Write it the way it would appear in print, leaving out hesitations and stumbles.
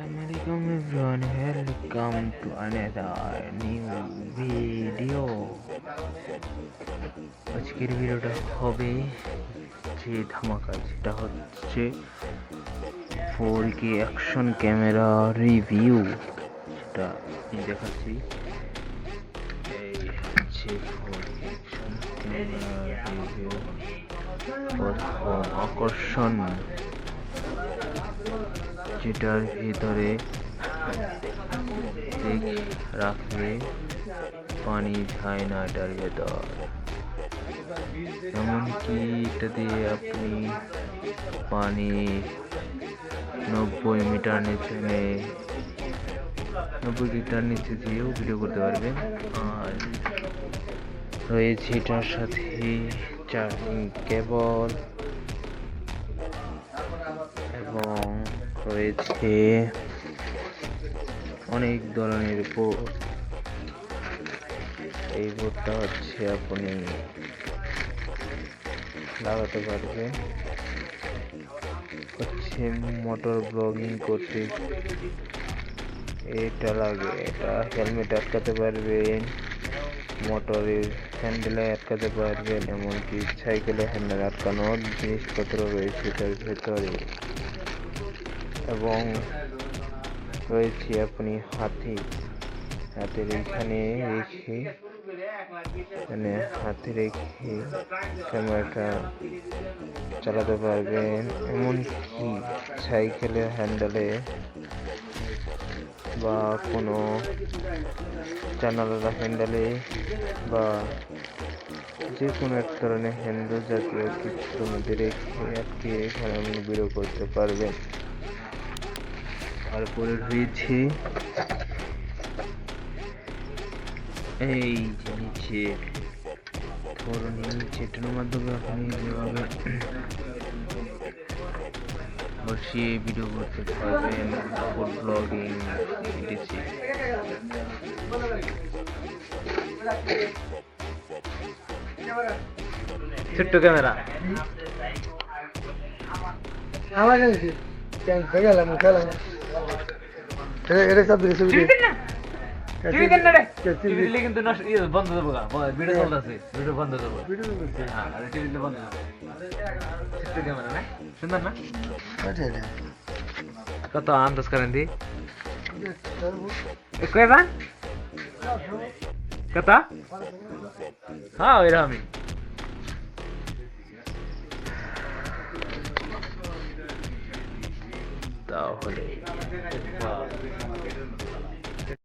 Assalamualaikum everyone, welcome to another new video. আজকের ভিডিওটা হবে যে ধামাকা, যেটা হচ্ছে 4K অ্যাকশন ক্যামেরা রিভিউ। সেটা আমি দেখাচ্ছি। এই হচ্ছে 4K অ্যাকশন ক্যামেরা রিভিউ। প্রথম আকর্ষণ, যেটার ভিতরে রাখলে পানি যায় না এটার ভেতর। এমনকি এটা দিয়ে আপনি পানি 90 মিটার নিচে 90 মিটার নিচে দিয়েও ভিডিও করতে পারবেন। আর রয়েছে এটার সাথে চার্জিং কেবল এবং রয়েছে অনেক ধরনের বোর্ড। এই বোর্ডটা হচ্ছে আপনি লাগাতে পারবেন, হচ্ছে মোটর ব্লগিং করতে এটা লাগে। এটা হেলমেট আটকাতে পারবেন, মোটরের হ্যান্ডেলে আটকাতে পারবেন, এমনকি সাইকেলের হ্যান্ডেল আটকানোর জিনিসপত্র রয়েছে এটার ভেতরে। এবং রয়েছে আপনি হাতের এখানে রেখে ক্যামেরাটা চালাতে পারবেন, এমনকি সাইকেলের হ্যান্ডেলে বা কোনো জানালার হ্যান্ডেলে বা যে কোনো এক ধরনের হ্যান্ডেল জাতীয় কিছুর মধ্যে রেখে এখানে আপনি ভিডিও করতে পারবেন। তারপরে রয়েছে এই যে নিচে এটার মাধ্যমে আপনি যেভাবে বসিয়ে ভিডিও করতে পারবেন, ফুড ব্লগিং ইত্যাদি। ছোট্ট ক্যামেরা আমার কাছে এটা সব কিছু কিন্তু বন্ধ দেবো, ভিডিও চলতেছে, ভিডিও বন্ধ দেবো, ক্যামেরা না সুন্দর না? কত আন্দাজ করেন দি কত? হ্যাঁ ওইরকমই। তাহলে